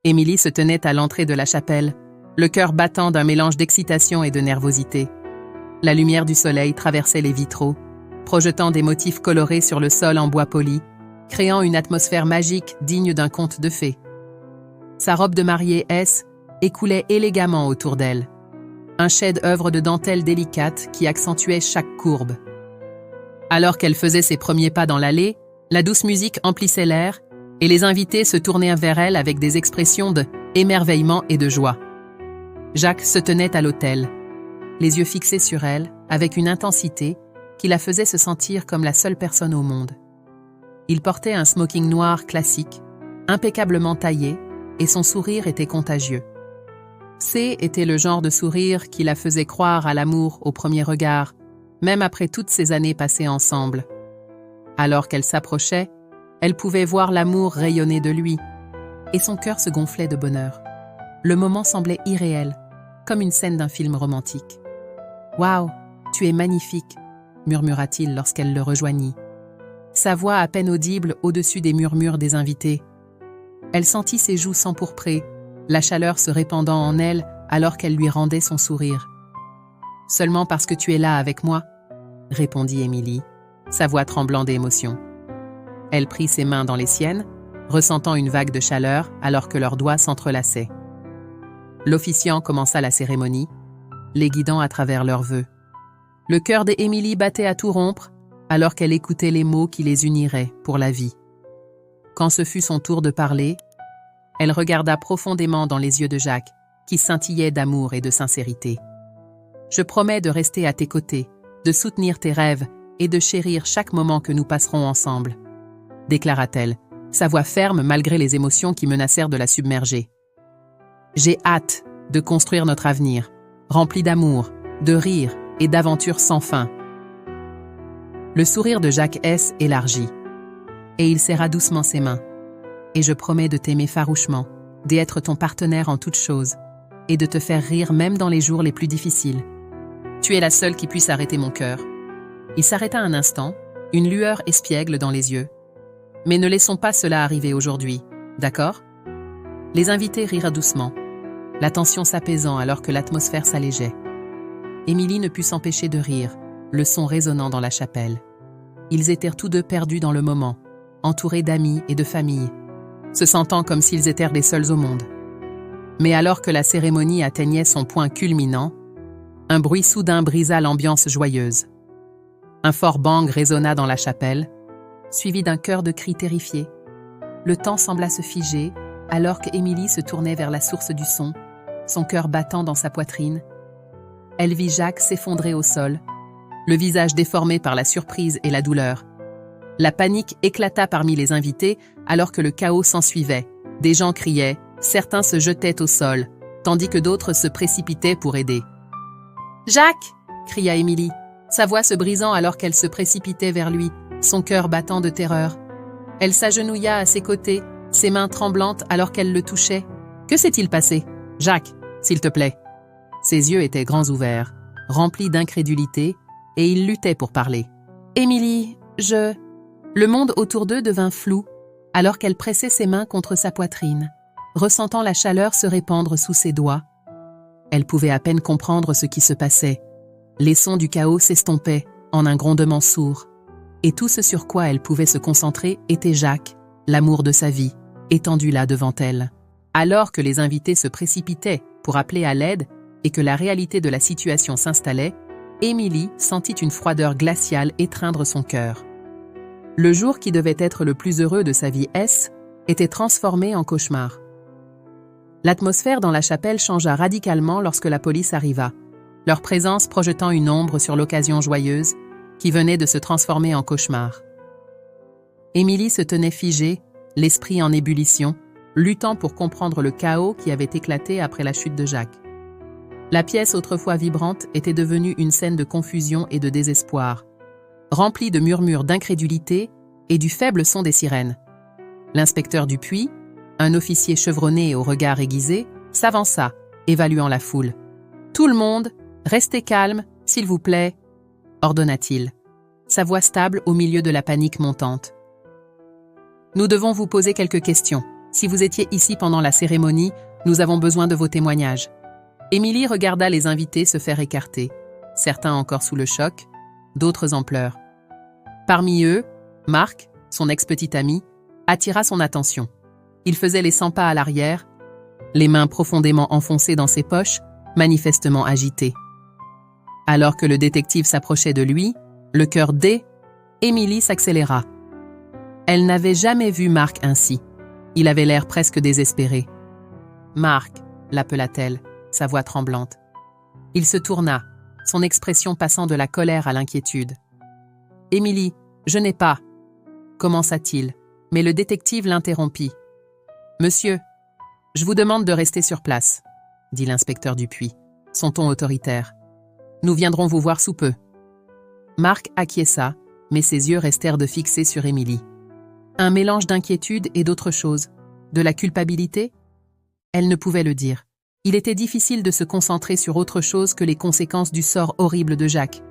Émilie se tenait à l'entrée de la chapelle, le cœur battant d'un mélange d'excitation et de nervosité. La lumière du soleil traversait les vitraux, projetant des motifs colorés sur le sol en bois poli, créant une atmosphère magique digne d'un conte de fées. Sa robe de mariée S écoulait élégamment autour d'elle, un chef-d'œuvre de dentelle délicate qui accentuait chaque courbe. Alors qu'elle faisait ses premiers pas dans l'allée, la douce musique emplissait l'air et les invités se tournaient vers elle avec des expressions d'émerveillement et de joie. Jacques se tenait à l'autel, les yeux fixés sur elle, avec une intensité qui la faisait se sentir comme la seule personne au monde. Il portait un smoking noir classique, impeccablement taillé, et son sourire était contagieux. C était le genre de sourire qui la faisait croire à l'amour au premier regard, même après toutes ces années passées ensemble. Alors qu'elle s'approchait, elle pouvait voir l'amour rayonner de lui, et son cœur se gonflait de bonheur. Le moment semblait irréel, comme une scène d'un film romantique. « Waouh, tu es magnifique !» murmura-t-il lorsqu'elle le rejoignit. Sa voix à peine audible au-dessus des murmures des invités. Elle sentit ses joues s'empourprer, la chaleur se répandant en elle alors qu'elle lui rendait son sourire. « Seulement parce que tu es là avec moi ?» répondit Émilie, sa voix tremblant d'émotion. Elle prit ses mains dans les siennes, ressentant une vague de chaleur alors que leurs doigts s'entrelaçaient. L'officiant commença la cérémonie, les guidant à travers leurs vœux. Le cœur d'Émilie battait à tout rompre alors qu'elle écoutait les mots qui les uniraient pour la vie. Quand ce fut son tour de parler, elle regarda profondément dans les yeux de Jacques, qui scintillaient d'amour et de sincérité. « Je promets de rester à tes côtés, de soutenir tes rêves et de chérir chaque moment que nous passerons ensemble, » déclara-t-elle, sa voix ferme malgré les émotions qui menacèrent de la submerger. « J'ai hâte de construire notre avenir, rempli d'amour, de rire et d'aventures sans fin. » Le sourire de Jacques S. élargit, et il serra doucement ses mains. « Et je promets de t'aimer farouchement, d'être ton partenaire en toutes choses, et de te faire rire même dans les jours les plus difficiles. Tu es la seule qui puisse arrêter mon cœur. » Il s'arrêta un instant, une lueur espiègle dans les yeux. « Mais ne laissons pas cela arriver aujourd'hui, d'accord ?» Les invités rirent doucement, la tension s'apaisant alors que l'atmosphère s'allégeait. Émilie ne put s'empêcher de rire, le son résonnant dans la chapelle. Ils étaient tous deux perdus dans le moment, entourés d'amis et de famille, se sentant comme s'ils étaient les seuls au monde. Mais alors que la cérémonie atteignait son point culminant, un bruit soudain brisa l'ambiance joyeuse. Un fort bang résonna dans la chapelle, suivi d'un chœur de cris terrifiés. Le temps sembla se figer, alors qu'Émilie se tournait vers la source du son cœur battant dans sa poitrine. Elle vit Jacques s'effondrer au sol, le visage déformé par la surprise et la douleur. La panique éclata parmi les invités alors que le chaos s'ensuivait. Des gens criaient, certains se jetaient au sol, tandis que d'autres se précipitaient pour aider. « Jacques !» cria Émilie, sa voix se brisant alors qu'elle se précipitait vers lui, son cœur battant de terreur. Elle s'agenouilla à ses côtés, ses mains tremblantes alors qu'elle le touchait. « Que s'est-il passé ? Jacques, s'il te plaît !» Ses yeux étaient grands ouverts, remplis d'incrédulité, et il luttait pour parler. « Émilie, Le monde autour d'eux devint flou, alors qu'elle pressait ses mains contre sa poitrine, ressentant la chaleur se répandre sous ses doigts. Elle pouvait à peine comprendre ce qui se passait. Les sons du chaos s'estompaient en un grondement sourd, et tout ce sur quoi elle pouvait se concentrer était Jacques, l'amour de sa vie, étendu là devant elle. Alors que les invités se précipitaient pour appeler à l'aide et que la réalité de la situation s'installait, Émilie sentit une froideur glaciale étreindre son cœur. Le jour qui devait être le plus heureux de sa vie était transformé en cauchemar. L'atmosphère dans la chapelle changea radicalement lorsque la police arriva, leur présence projetant une ombre sur l'occasion joyeuse qui venait de se transformer en cauchemar. Émilie se tenait figée, l'esprit en ébullition, luttant pour comprendre le chaos qui avait éclaté après la chute de Jacques. La pièce autrefois vibrante était devenue une scène de confusion et de désespoir, remplie de murmures d'incrédulité et du faible son des sirènes. L'inspecteur Dupuis, un officier chevronné et au regard aiguisé, s'avança, évaluant la foule. « Tout le monde, restez calme, s'il vous plaît », ordonna-t-il, sa voix stable au milieu de la panique montante. « Nous devons vous poser quelques questions, Si vous étiez ici pendant la cérémonie, nous avons besoin de vos témoignages. » Émilie regarda les invités se faire écarter, certains encore sous le choc, d'autres en pleurs. Parmi eux, Marc, son ex-petit ami, attira son attention. Il faisait les 100 pas à l'arrière, les mains profondément enfoncées dans ses poches, manifestement agité. Alors que le détective s'approchait de lui, le cœur d'Émilie s'accéléra. Elle n'avait jamais vu Marc ainsi. Il avait l'air presque désespéré. « Marc » l'appela-t-elle, sa voix tremblante. Il se tourna, son expression passant de la colère à l'inquiétude. « Émilie, je n'ai pas… » commença-t-il, mais le détective l'interrompit. « Monsieur, je vous demande de rester sur place, » dit l'inspecteur Dupuis, son ton autoritaire. « Nous viendrons vous voir sous peu. » Marc acquiesça, mais ses yeux restèrent de fixés sur Émilie. Un mélange d'inquiétude et d'autre chose. De la culpabilité? Elle ne pouvait le dire. Il était difficile de se concentrer sur autre chose que les conséquences du sort horrible de Jacques.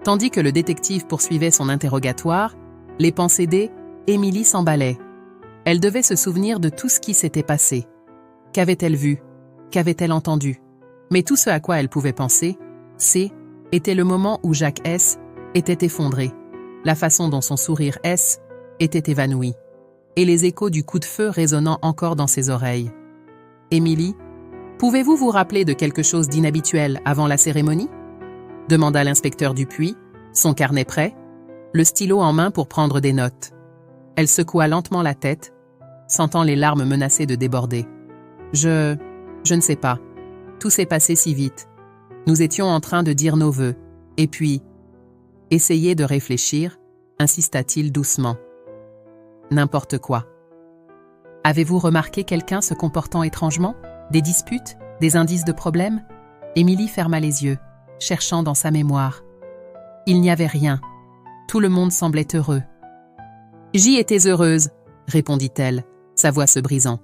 Tandis que le détective poursuivait son interrogatoire, les pensées d'Émilie s'emballaient. Elle devait se souvenir de tout ce qui s'était passé. Qu'avait-elle vu? Qu'avait-elle entendu? Mais tout ce à quoi elle pouvait penser, était le moment où Jacques S. était effondré, la façon dont son sourire S. était évanoui, et les échos du coup de feu résonnant encore dans ses oreilles. « Émilie, pouvez-vous vous rappeler de quelque chose d'inhabituel avant la cérémonie ?» demanda l'inspecteur Dupuis, son carnet prêt, le stylo en main pour prendre des notes. Elle secoua lentement la tête, sentant les larmes menacées de déborder. « Je ne sais pas. Tout s'est passé si vite. Nous étions en train de dire nos vœux, et puis… » « Essayez de réfléchir, » insista-t-il doucement. « N'importe quoi. » « Avez-vous remarqué quelqu'un se comportant étrangement? Des disputes? Des indices de problème ?» Émilie ferma les yeux, cherchant dans sa mémoire. Il n'y avait rien. Tout le monde semblait heureux. « J'y étais heureuse, » répondit-elle, sa voix se brisant.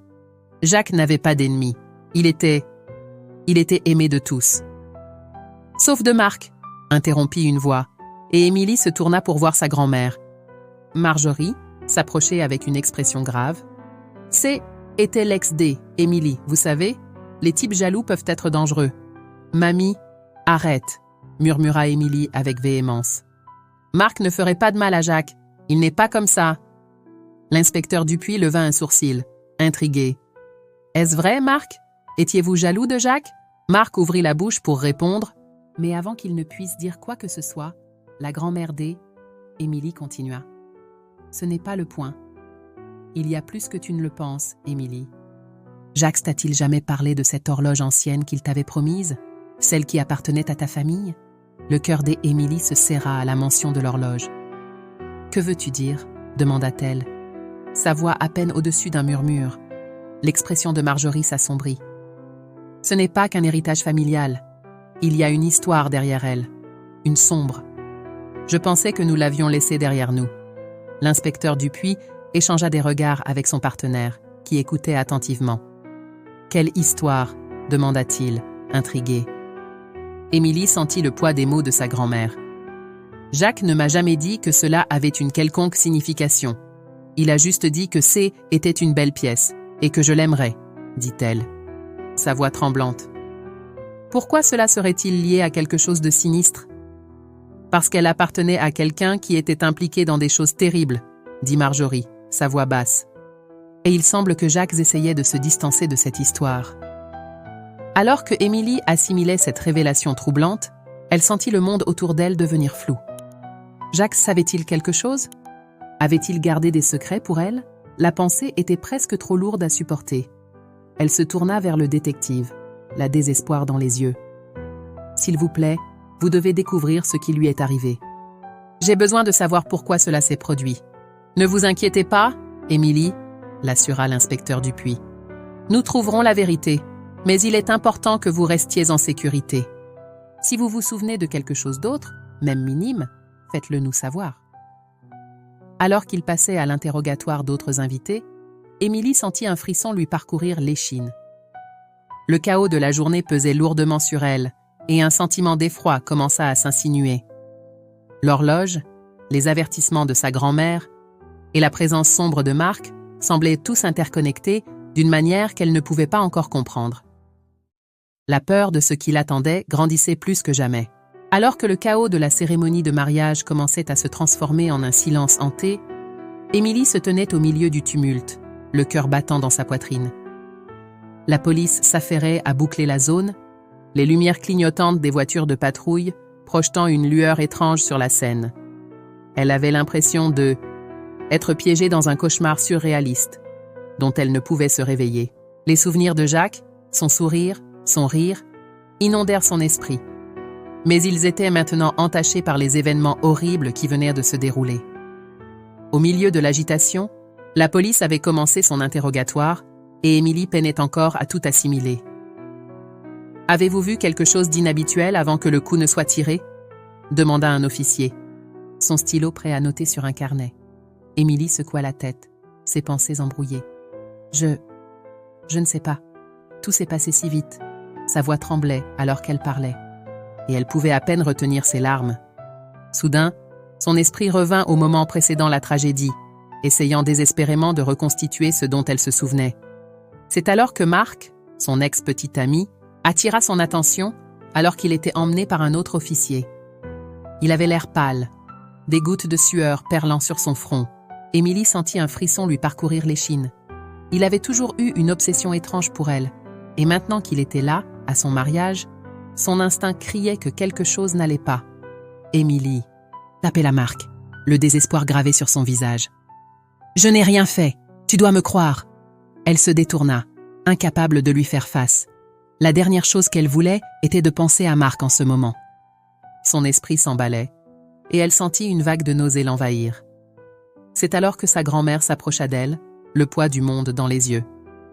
Jacques n'avait pas d'ennemis. Il était aimé de tous. « Sauf de Marc, » interrompit une voix, et Émilie se tourna pour voir sa grand-mère. Marjorie s'approchait avec une expression grave. Était l'ex d'Émilie, vous savez, les types jaloux peuvent être dangereux. « Mamie, arrête, » murmura Émilie avec véhémence. « Marc ne ferait pas de mal à Jacques, il n'est pas comme ça. » L'inspecteur Dupuis leva un sourcil, intrigué. « Est-ce vrai, Marc? Étiez-vous jaloux de Jacques ?» Marc ouvrit la bouche pour répondre, mais avant qu'il ne puisse dire quoi que ce soit, la grand-mère d'Émilie continua. « Ce n'est pas le point. Il y a plus que tu ne le penses, Émilie. Jacques t'a-t-il jamais parlé de cette horloge ancienne qu'il t'avait promise, celle qui appartenait à ta famille ?» Le cœur d'Émilie se serra à la mention de l'horloge. « Que veux-tu dire ?» demanda-t-elle. Sa voix à peine au-dessus d'un murmure. L'expression de Marjorie s'assombrit. « Ce n'est pas qu'un héritage familial. Il y a une histoire derrière elle, une sombre. Je pensais que nous l'avions laissée derrière nous. » L'inspecteur Dupuis échangea des regards avec son partenaire, qui écoutait attentivement. « Quelle histoire ?» demanda-t-il, intrigué. Émilie sentit le poids des mots de sa grand-mère. « Jacques ne m'a jamais dit que cela avait une quelconque signification. Il a juste dit que était une belle pièce, et que je l'aimerais, » dit-elle, sa voix tremblante. « Pourquoi cela serait-il lié à quelque chose de sinistre ? » « Parce qu'elle appartenait à quelqu'un qui était impliqué dans des choses terribles, » dit Marjorie, sa voix basse. Et il semble que Jacques essayait de se distancer de cette histoire. Alors que Émilie assimilait cette révélation troublante, elle sentit le monde autour d'elle devenir flou. Jacques savait-il quelque chose? Avait-il gardé des secrets pour elle? La pensée était presque trop lourde à supporter. Elle se tourna vers le détective, la désespoir dans les yeux. « S'il vous plaît, vous devez découvrir ce qui lui est arrivé. J'ai besoin de savoir pourquoi cela s'est produit. Ne vous inquiétez pas, Émilie, » l'assura l'inspecteur Dupuis. « Nous trouverons la vérité, mais il est important que vous restiez en sécurité. Si vous vous souvenez de quelque chose d'autre, même minime, faites-le nous savoir. » Alors qu'il passait à l'interrogatoire d'autres invités, Émilie sentit un frisson lui parcourir l'échine. Le chaos de la journée pesait lourdement sur elle, et un sentiment d'effroi commença à s'insinuer. L'horloge, les avertissements de sa grand-mère et la présence sombre de Marc semblaient tous interconnectés d'une manière qu'elle ne pouvait pas encore comprendre. La peur de ce qui l'attendait grandissait plus que jamais. Alors que le chaos de la cérémonie de mariage commençait à se transformer en un silence hanté, Émilie se tenait au milieu du tumulte, le cœur battant dans sa poitrine. La police s'affairait à boucler la zone, les lumières clignotantes des voitures de patrouille projetant une lueur étrange sur la scène. Elle avait l'impression être piégée dans un cauchemar surréaliste, dont elle ne pouvait se réveiller. Les souvenirs de Jacques, son sourire, son rire, inondèrent son esprit. Mais ils étaient maintenant entachés par les événements horribles qui venaient de se dérouler. Au milieu de l'agitation, la police avait commencé son interrogatoire et Émilie peinait encore à tout assimiler. « Avez-vous vu quelque chose d'inhabituel avant que le coup ne soit tiré ?» demanda un officier, son stylo prêt à noter sur un carnet. Émilie secoua la tête, ses pensées embrouillées. « Je ne sais pas. Tout s'est passé si vite. » Sa voix tremblait alors qu'elle parlait, et elle pouvait à peine retenir ses larmes. Soudain, son esprit revint au moment précédant la tragédie, essayant désespérément de reconstituer ce dont elle se souvenait. C'est alors que Marc, son ex-petit ami, attira son attention alors qu'il était emmené par un autre officier. Il avait l'air pâle, des gouttes de sueur perlant sur son front. Émilie sentit un frisson lui parcourir l'échine. Il avait toujours eu une obsession étrange pour elle, et maintenant qu'il était là, à son mariage, son instinct criait que quelque chose n'allait pas. Émilie tapait la marque, le désespoir gravé sur son visage. « Je n'ai rien fait, tu dois me croire !» Elle se détourna, incapable de lui faire face. La dernière chose qu'elle voulait était de penser à Marc en ce moment. Son esprit s'emballait, et elle sentit une vague de nausée l'envahir. C'est alors que sa grand-mère s'approcha d'elle, le poids du monde dans les yeux.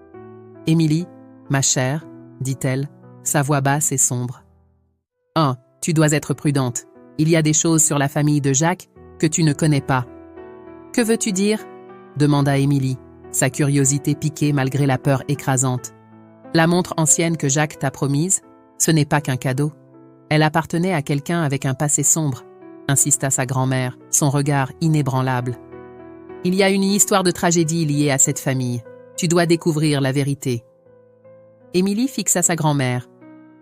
« Émilie, ma chère, dit-elle, sa voix basse et sombre. « Oh, tu dois être prudente. Il y a des choses sur la famille de Jacques que tu ne connais pas. »« Que veux-tu dire ?» demanda Émilie, sa curiosité piquée malgré la peur écrasante. « La montre ancienne que Jacques t'a promise, ce n'est pas qu'un cadeau. Elle appartenait à quelqu'un avec un passé sombre, » insista sa grand-mère, son regard inébranlable. « Il y a une histoire de tragédie liée à cette famille. Tu dois découvrir la vérité. » Émilie fixa sa grand-mère,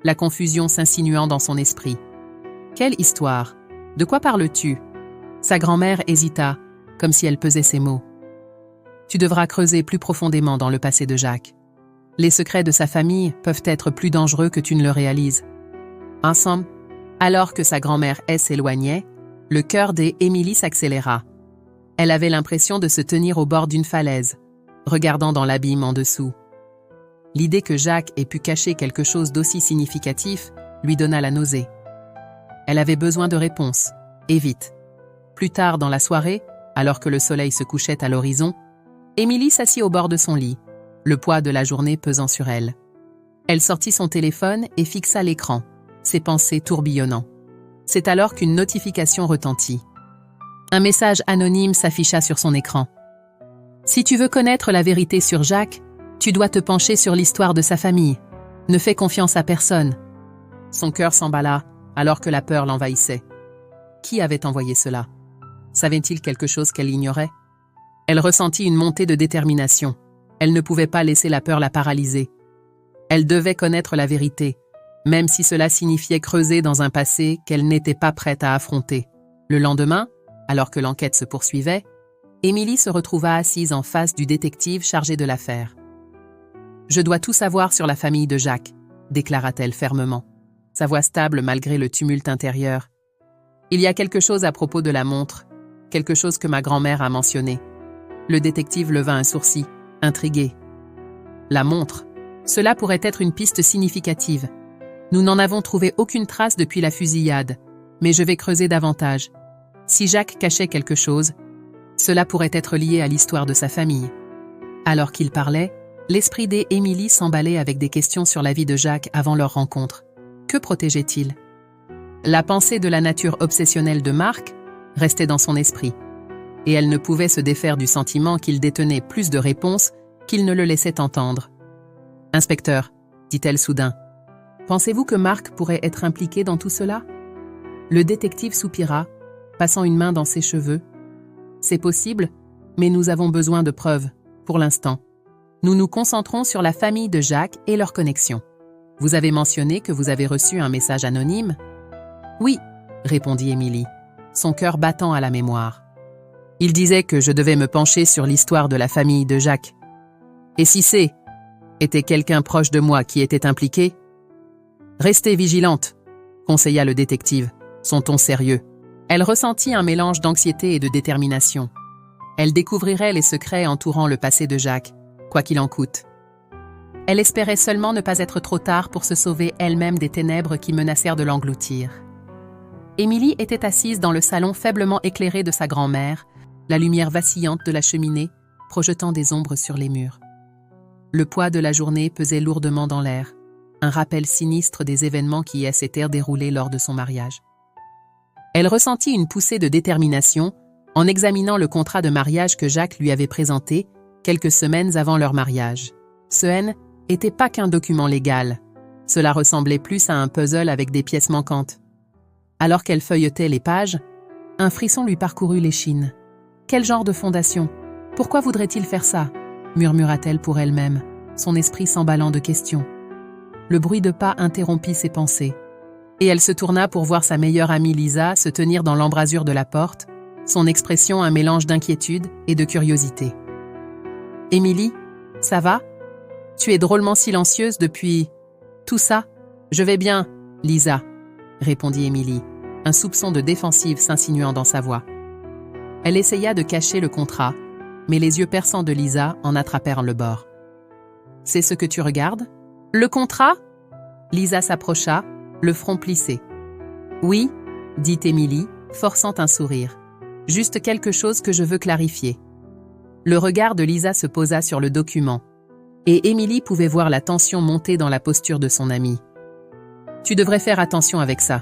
la confusion s'insinuant dans son esprit. « Quelle histoire? De quoi parles-tu » Sa grand-mère hésita, comme si elle pesait ses mots. « Tu devras creuser plus profondément dans le passé de Jacques. Les secrets de sa famille peuvent être plus dangereux que tu ne le réalises. » Ensemble, alors que sa grand-mère s'éloignait, le cœur d'Émilie s'accéléra. Elle avait l'impression de se tenir au bord d'une falaise, regardant dans l'abîme en dessous. L'idée que Jacques ait pu cacher quelque chose d'aussi significatif lui donna la nausée. Elle avait besoin de réponses, et vite. Plus tard dans la soirée, alors que le soleil se couchait à l'horizon, Émilie s'assit au bord de son lit, le poids de la journée pesant sur elle. Elle sortit son téléphone et fixa l'écran, ses pensées tourbillonnant. C'est alors qu'une notification retentit. Un message anonyme s'afficha sur son écran. « Si tu veux connaître la vérité sur Jacques, tu dois te pencher sur l'histoire de sa famille. Ne fais confiance à personne. » Son cœur s'emballa alors que la peur l'envahissait. Qui avait envoyé cela? Savait-il quelque chose qu'elle ignorait? Elle ressentit une montée de détermination. Elle ne pouvait pas laisser la peur la paralyser. Elle devait connaître la vérité, même si cela signifiait creuser dans un passé qu'elle n'était pas prête à affronter. Le lendemain, alors que l'enquête se poursuivait, Émilie se retrouva assise en face du détective chargé de l'affaire. « Je dois tout savoir sur la famille de Jacques », déclara-t-elle fermement, sa voix stable malgré le tumulte intérieur. « Il y a quelque chose à propos de la montre, quelque chose que ma grand-mère a mentionné. » Le détective leva un sourcil, intrigué. « La montre, cela pourrait être une piste significative. Nous n'en avons trouvé aucune trace depuis la fusillade, mais je vais creuser davantage. Si Jacques cachait quelque chose, cela pourrait être lié à l'histoire de sa famille. » Alors qu'il parlait, l'esprit d'Émilie s'emballait avec des questions sur la vie de Jacques avant leur rencontre. Que protégeait-il? La pensée de la nature obsessionnelle de Marc restait dans son esprit, et elle ne pouvait se défaire du sentiment qu'il détenait plus de réponses qu'il ne le laissait entendre. « Inspecteur, dit-elle soudain, pensez-vous que Marc pourrait être impliqué dans tout cela ?» Le détective soupira, passant une main dans ses cheveux. « C'est possible, mais nous avons besoin de preuves. Pour l'instant, nous nous concentrons sur la famille de Jacques et leur connexion. Vous avez mentionné que vous avez reçu un message anonyme? Oui, répondit Émilie, son cœur battant à la mémoire. Il disait que je devais me pencher sur l'histoire de la famille de Jacques. Et si était quelqu'un proche de moi qui était impliqué? Restez vigilante, conseilla le détective, son ton sérieux. Elle ressentit un mélange d'anxiété et de détermination. Elle découvrirait les secrets entourant le passé de Jacques, quoi qu'il en coûte. Elle espérait seulement ne pas être trop tard pour se sauver elle-même des ténèbres qui menacèrent de l'engloutir. Émilie était assise dans le salon faiblement éclairé de sa grand-mère, la lumière vacillante de la cheminée projetant des ombres sur les murs. Le poids de la journée pesait lourdement dans l'air, un rappel sinistre des événements qui s'étaient déroulés lors de son mariage. Elle ressentit une poussée de détermination en examinant le contrat de mariage que Jacques lui avait présenté quelques semaines avant leur mariage. Ce n'était pas qu'un document légal. Cela ressemblait plus à un puzzle avec des pièces manquantes. Alors qu'elle feuilletait les pages, un frisson lui parcourut l'échine. Quel genre de fondation? Pourquoi voudrait-il faire ça? Murmura-t-elle pour elle-même, son esprit s'emballant de questions. Le bruit de pas interrompit ses pensées. Et elle se tourna pour voir sa meilleure amie Lisa se tenir dans l'embrasure de la porte, son expression un mélange d'inquiétude et de curiosité. « Émilie, ça va? Tu es drôlement silencieuse depuis... tout ça? Je vais bien, Lisa, » répondit Émilie, un soupçon de défensive s'insinuant dans sa voix. Elle essaya de cacher le contrat, mais les yeux perçants de Lisa en attrapèrent le bord. « C'est ce que tu regardes? Le contrat ?» Lisa s'approcha, le front plissé. « Oui, » dit Émilie, forçant un sourire. « Juste quelque chose que je veux clarifier. » Le regard de Lisa se posa sur le document, et Émilie pouvait voir la tension monter dans la posture de son amie. « Tu devrais faire attention avec ça.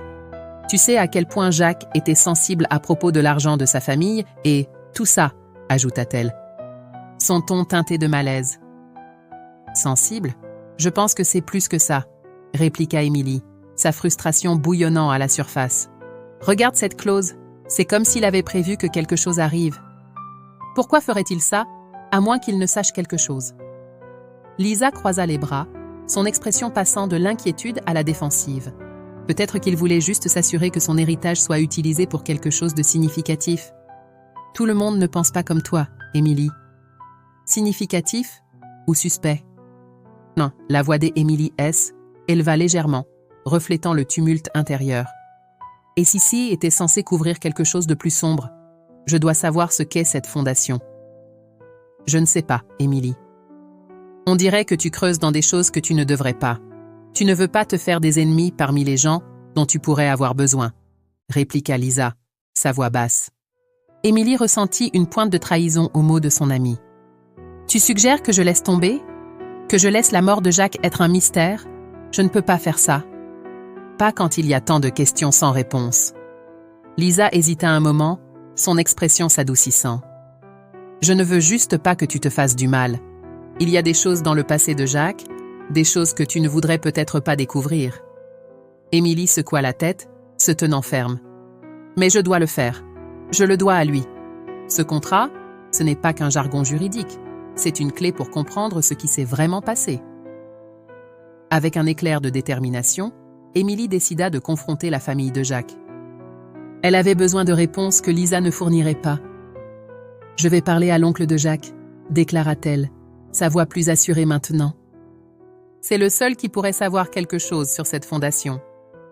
Tu sais à quel point Jacques était sensible à propos de l'argent de sa famille et tout ça, » ajouta-t-elle. Son ton teinté de malaise. « Sensible? Je pense que c'est plus que ça, » répliqua Émilie, sa frustration bouillonnant à la surface. « Regarde cette clause, c'est comme s'il avait prévu que quelque chose arrive. Pourquoi ferait-il ça, à moins qu'il ne sache quelque chose ?» Lisa croisa les bras, son expression passant de l'inquiétude à la défensive. Peut-être qu'il voulait juste s'assurer que son héritage soit utilisé pour quelque chose de significatif. « Tout le monde ne pense pas comme toi, Émilie. » Significatif ou suspect? Non, la voix d'Émilie éleva légèrement, reflétant le tumulte intérieur. Et Sissi était censé couvrir quelque chose de plus sombre. Je dois savoir ce qu'est cette fondation. Je ne sais pas, Émilie. On dirait que tu creuses dans des choses que tu ne devrais pas. Tu ne veux pas te faire des ennemis parmi les gens dont tu pourrais avoir besoin, répliqua Lisa, sa voix basse. Émilie ressentit une pointe de trahison aux mots de son amie. Tu suggères que je laisse tomber? Que je laisse la mort de Jacques être un mystère? Je ne peux pas faire ça. Pas quand il y a tant de questions sans réponse. Lisa hésita un moment, son expression s'adoucissant. Je ne veux juste pas que tu te fasses du mal. Il y a des choses dans le passé de Jacques, des choses que tu ne voudrais peut-être pas découvrir. Émilie secoua la tête, se tenant ferme. Mais je dois le faire. Je le dois à lui. Ce contrat, ce n'est pas qu'un jargon juridique. C'est une clé pour comprendre ce qui s'est vraiment passé. Avec un éclair de détermination, Émilie décida de confronter la famille de Jacques. Elle avait besoin de réponses que Lisa ne fournirait pas. « Je vais parler à l'oncle de Jacques », déclara-t-elle, sa voix plus assurée maintenant. C'est le seul qui pourrait savoir quelque chose sur cette fondation.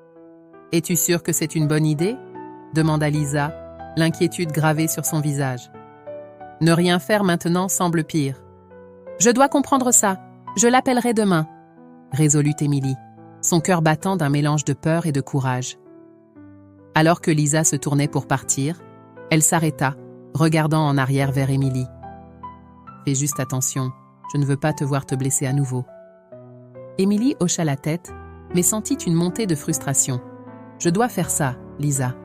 « Es-tu sûre que c'est une bonne idée ?» demanda Lisa, l'inquiétude gravée sur son visage. Ne rien faire maintenant semble pire. « Je dois comprendre ça. Je l'appellerai demain, » résolut Émilie, son cœur battant d'un mélange de peur et de courage. Alors que Lisa se tournait pour partir, elle s'arrêta, regardant en arrière vers Émilie. « Fais juste attention, je ne veux pas te voir te blesser à nouveau. » Émilie hocha la tête, mais sentit une montée de frustration. « Je dois faire ça, Lisa.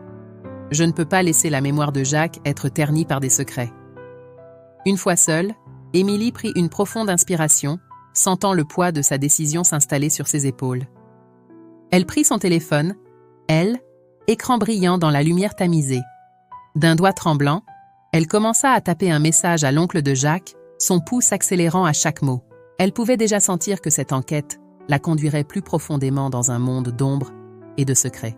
Je ne peux pas laisser la mémoire de Jacques être ternie par des secrets. » Une fois seule, Émilie prit une profonde inspiration, sentant le poids de sa décision s'installer sur ses épaules. Elle prit son téléphone, écran brillant dans la lumière tamisée. D'un doigt tremblant, elle commença à taper un message à l'oncle de Jacques son pouls s'accélérant à chaque mot. Elle pouvait déjà sentir que cette enquête la conduirait plus profondément dans un monde d'ombre et de secrets.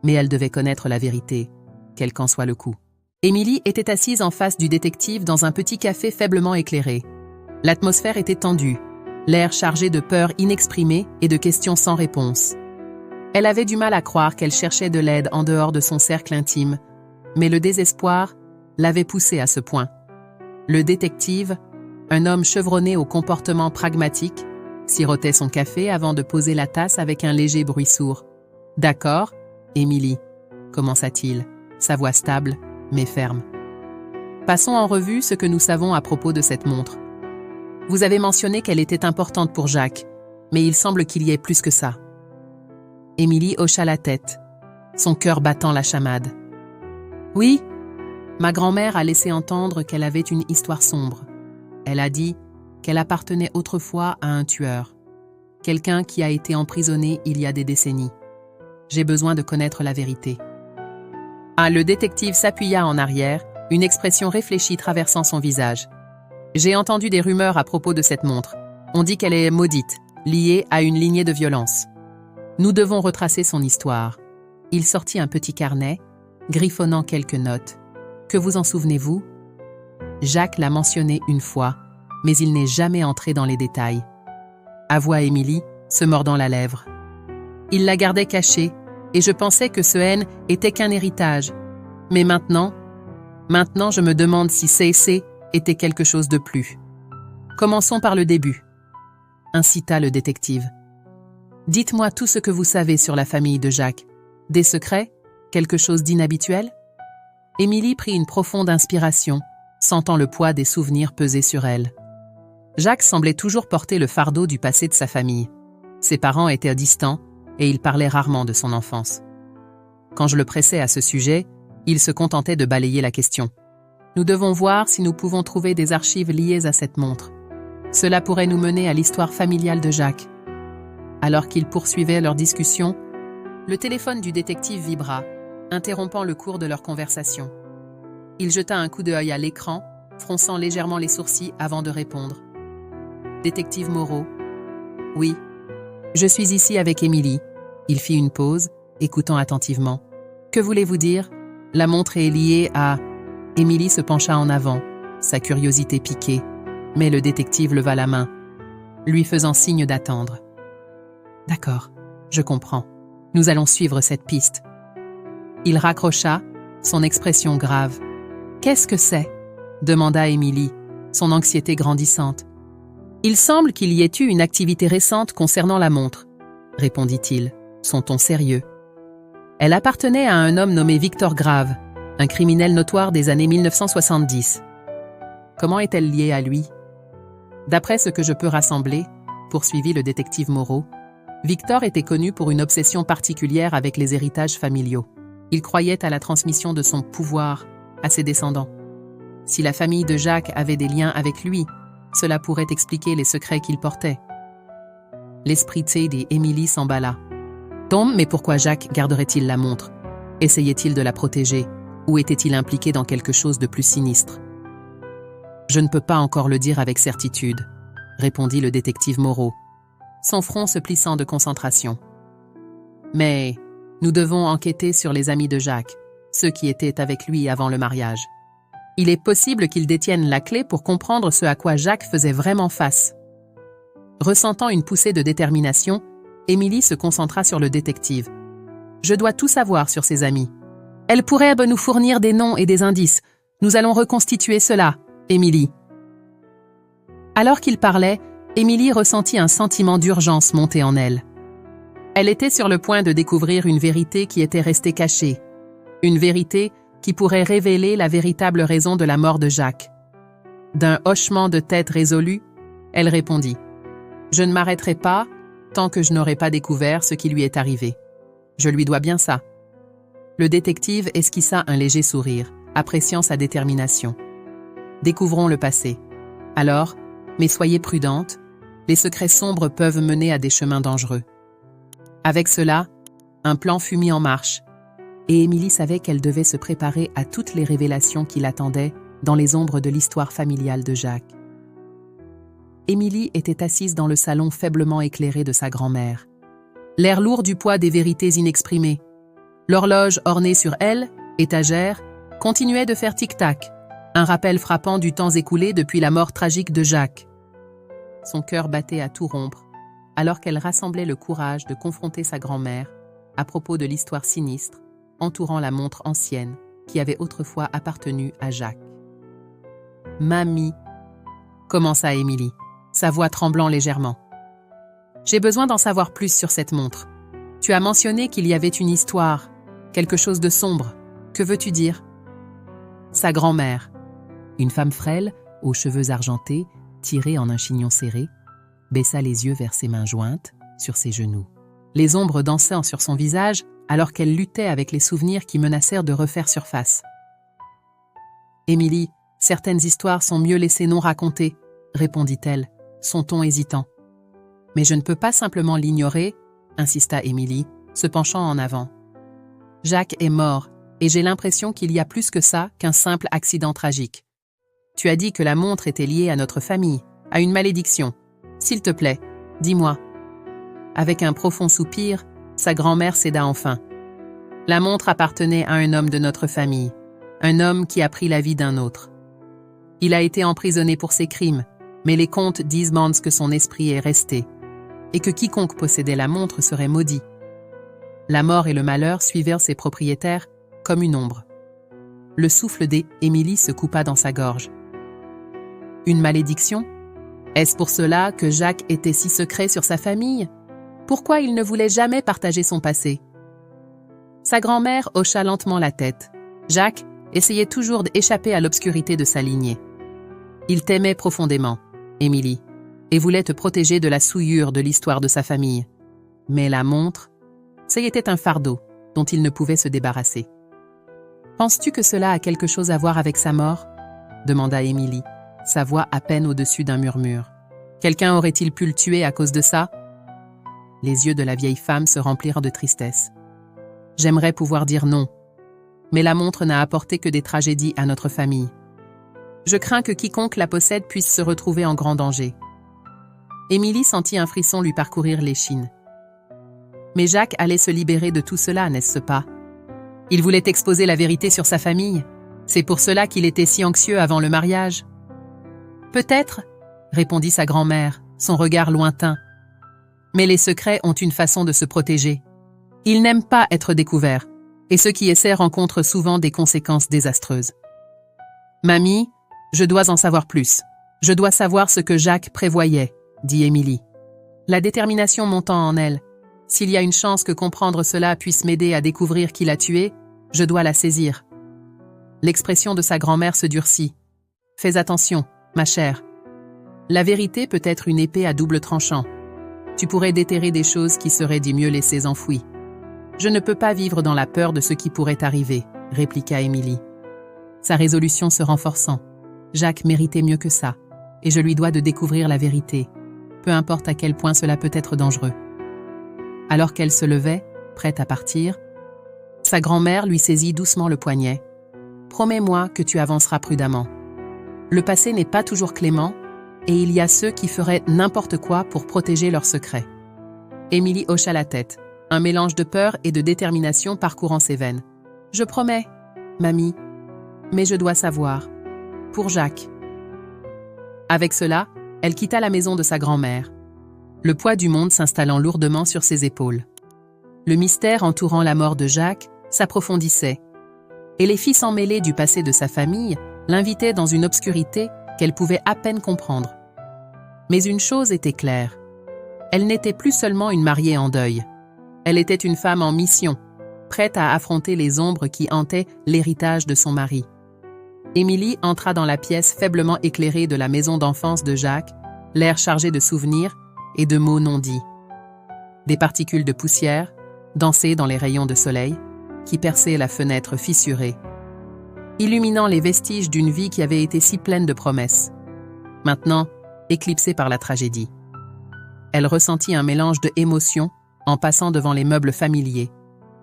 Mais elle devait connaître la vérité, quel qu'en soit le coût. Émilie était assise en face du détective dans un petit café faiblement éclairé. L'atmosphère était tendue, l'air chargé de peurs inexprimées et de questions sans réponse. Elle avait du mal à croire qu'elle cherchait de l'aide en dehors de son cercle intime, mais le désespoir l'avait poussée à ce point. Le détective, un homme chevronné au comportement pragmatique, sirotait son café avant de poser la tasse avec un léger bruit sourd. « D'accord, Émilie, » commença-t-il, sa voix stable, mais ferme. « Passons en revue ce que nous savons à propos de cette montre. Vous avez mentionné qu'elle était importante pour Jacques, mais il semble qu'il y ait plus que ça. » Émilie hocha la tête, son cœur battant la chamade. « Oui, ma grand-mère a laissé entendre qu'elle avait une histoire sombre. Elle a dit qu'elle appartenait autrefois à un tueur, quelqu'un qui a été emprisonné il y a des décennies. J'ai besoin de connaître la vérité. » Ah, le détective s'appuya en arrière, une expression réfléchie traversant son visage. « J'ai entendu des rumeurs à propos de cette montre. On dit qu'elle est maudite, liée à une lignée de violence. Nous devons retracer son histoire. » Il sortit un petit carnet, griffonnant quelques notes. « Que vous en souvenez-vous ? » Jacques l'a mentionné une fois, mais il n'est jamais entré dans les détails. Avoua Émilie, se mordant la lèvre. Il la gardait cachée, et je pensais que ce haine était qu'un héritage. Mais maintenant je me demande si C.C. était quelque chose de plus. Commençons par le début, incita le détective. Dites-moi tout ce que vous savez sur la famille de Jacques. Des secrets ? Quelque chose d'inhabituel ? Émilie prit une profonde inspiration, sentant le poids des souvenirs peser sur elle. Jacques semblait toujours porter le fardeau du passé de sa famille. Ses parents étaient distants et il parlait rarement de son enfance. Quand je le pressais à ce sujet, il se contentait de balayer la question. Nous devons voir si nous pouvons trouver des archives liées à cette montre. Cela pourrait nous mener à l'histoire familiale de Jacques. Alors qu'ils poursuivaient leur discussion, le téléphone du détective vibra, interrompant le cours de leur conversation. Il jeta un coup d'œil à l'écran, fronçant légèrement les sourcils avant de répondre. « Détective Moreau. »« Oui. Je suis ici avec Émilie. » Il fit une pause, écoutant attentivement. « Que voulez-vous dire ? La montre est liée à... » Émilie se pencha en avant, sa curiosité piquée, mais le détective leva la main, lui faisant signe d'attendre. « D'accord, je comprends. Nous allons suivre cette piste. » Il raccrocha, son expression grave. « Qu'est-ce que c'est ?» demanda Émilie, son anxiété grandissante. « Il semble qu'il y ait eu une activité récente concernant la montre, » répondit-il, son ton sérieux. « Elle appartenait à un homme nommé Victor Grave, un criminel notoire des années 1970. Comment est-elle liée à lui ? D'après ce que je peux rassembler, poursuivit le détective Moreau, Victor était connu pour une obsession particulière avec les héritages familiaux. Il croyait à la transmission de son pouvoir à ses descendants. Si la famille de Jacques avait des liens avec lui, cela pourrait expliquer les secrets qu'il portait. L'esprit d'Émilie s'emballa. Tom, mais pourquoi Jacques garderait-il la montre ? Essayait-il de la protéger, ou était-il impliqué dans quelque chose de plus sinistre ? Je ne peux pas encore le dire avec certitude, répondit le détective Moreau, son front se plissant de concentration. Mais nous devons enquêter sur les amis de Jacques, ceux qui étaient avec lui avant le mariage. Il est possible qu'ils détiennent la clé pour comprendre ce à quoi Jacques faisait vraiment face. Ressentant une poussée de détermination, Émilie se concentra sur le détective. « Je dois tout savoir sur ses amis. Elle pourrait nous fournir des noms et des indices. Nous allons reconstituer cela, Émilie. » Alors qu'il parlait, Émilie ressentit un sentiment d'urgence monter en elle. Elle était sur le point de découvrir une vérité qui était restée cachée. Une vérité qui pourrait révéler la véritable raison de la mort de Jacques. D'un hochement de tête résolu, elle répondit « Je ne m'arrêterai pas tant que je n'aurai pas découvert ce qui lui est arrivé. Je lui dois bien ça. » Le détective esquissa un léger sourire, appréciant sa détermination. « Découvrons le passé. Alors, mais soyez prudente, les secrets sombres peuvent mener à des chemins dangereux. » Avec cela, un plan fut mis en marche, et Émilie savait qu'elle devait se préparer à toutes les révélations qui l'attendaient dans les ombres de l'histoire familiale de Jacques. Émilie était assise dans le salon faiblement éclairé de sa grand-mère. L'air lourd du poids des vérités inexprimées. L'horloge ornée sur elle, étagère, continuait de faire tic-tac, un rappel frappant du temps écoulé depuis la mort tragique de Jacques. Son cœur battait à tout rompre, alors qu'elle rassemblait le courage de confronter sa grand-mère à propos de l'histoire sinistre entourant la montre ancienne qui avait autrefois appartenu à Jacques. « Mamie » commença Émilie, sa voix tremblant légèrement. « J'ai besoin d'en savoir plus sur cette montre. Tu as mentionné qu'il y avait une histoire, quelque chose de sombre. Que veux-tu dire ?» Sa grand-mère, une femme frêle, aux cheveux argentés, tirés en un chignon serré, baissa les yeux vers ses mains jointes, sur ses genoux. Les ombres dansaient sur son visage alors qu'elle luttait avec les souvenirs qui menacèrent de refaire surface. « Émilie, certaines histoires sont mieux laissées non racontées, » répondit-elle, son ton hésitant. « Mais je ne peux pas simplement l'ignorer, » insista Émilie, se penchant en avant. « Jacques est mort, et j'ai l'impression qu'il y a plus que ça qu'un simple accident tragique. Tu as dit que la montre était liée à notre famille, à une malédiction. S'il te plaît, dis-moi. » Avec un profond soupir, sa grand-mère céda enfin. La montre appartenait à un homme de notre famille, un homme qui a pris la vie d'un autre. Il a été emprisonné pour ses crimes, mais les contes disent que son esprit est resté, et que quiconque possédait la montre serait maudit. La mort et le malheur suivirent ses propriétaires comme une ombre. Le souffle d'Émilie se coupa dans sa gorge. Une malédiction ? Est-ce pour cela que Jacques était si secret sur sa famille ? Pourquoi il ne voulait jamais partager son passé ? Sa grand-mère hocha lentement la tête. Jacques essayait toujours d'échapper à l'obscurité de sa lignée. Il t'aimait profondément, Émilie, et voulait te protéger de la souillure de l'histoire de sa famille. Mais la montre, ça y était un fardeau dont il ne pouvait se débarrasser. « Penses-tu que cela a quelque chose à voir avec sa mort ?» demanda Émilie, sa voix à peine au-dessus d'un murmure. « Quelqu'un aurait-il pu le tuer à cause de ça ?» Les yeux de la vieille femme se remplirent de tristesse. « J'aimerais pouvoir dire non, mais la montre n'a apporté que des tragédies à notre famille. Je crains que quiconque la possède puisse se retrouver en grand danger. » Émilie sentit un frisson lui parcourir l'échine. Mais Jacques allait se libérer de tout cela, n'est-ce pas? Il voulait exposer la vérité sur sa famille. C'est pour cela qu'il était si anxieux avant le mariage. « Peut-être, » répondit sa grand-mère, son regard lointain. « Mais les secrets ont une façon de se protéger. Ils n'aiment pas être découverts, et ceux qui essaient rencontrent souvent des conséquences désastreuses. Mamie, je dois en savoir plus. Je dois savoir ce que Jacques prévoyait, » dit Émilie, la détermination montant en elle. S'il y a une chance que comprendre cela puisse m'aider à découvrir qui l'a tué, je dois la saisir. L'expression de sa grand-mère se durcit. Fais attention, ma chère. La vérité peut être une épée à double tranchant. Tu pourrais déterrer des choses qui seraient dit mieux laissées enfouies. Je ne peux pas vivre dans la peur de ce qui pourrait arriver, répliqua Émilie, sa résolution se renforçant. Jacques méritait mieux que ça, et je lui dois de découvrir la vérité, peu importe à quel point cela peut être dangereux. Alors qu'elle se levait, prête à partir, sa grand-mère lui saisit doucement le poignet. « Promets-moi que tu avanceras prudemment. Le passé n'est pas toujours clément, et il y a ceux qui feraient n'importe quoi pour protéger leurs secrets. » Émilie hocha la tête, un mélange de peur et de détermination parcourant ses veines. « Je promets, mamie, mais je dois savoir. Pour Jacques. » Avec cela, elle quitta la maison de sa grand-mère, le poids du monde s'installant lourdement sur ses épaules. Le mystère entourant la mort de Jacques s'approfondissait, et les fils emmêlés du passé de sa famille l'invitaient dans une obscurité qu'elle pouvait à peine comprendre. Mais une chose était claire. Elle n'était plus seulement une mariée en deuil. Elle était une femme en mission, prête à affronter les ombres qui hantaient l'héritage de son mari. Émilie entra dans la pièce faiblement éclairée de la maison d'enfance de Jacques, l'air chargé de souvenirs et de mots non dits. Des particules de poussière dansaient dans les rayons de soleil qui perçaient la fenêtre fissurée, illuminant les vestiges d'une vie qui avait été si pleine de promesses, maintenant éclipsée par la tragédie. Elle ressentit un mélange d'émotions en passant devant les meubles familiers,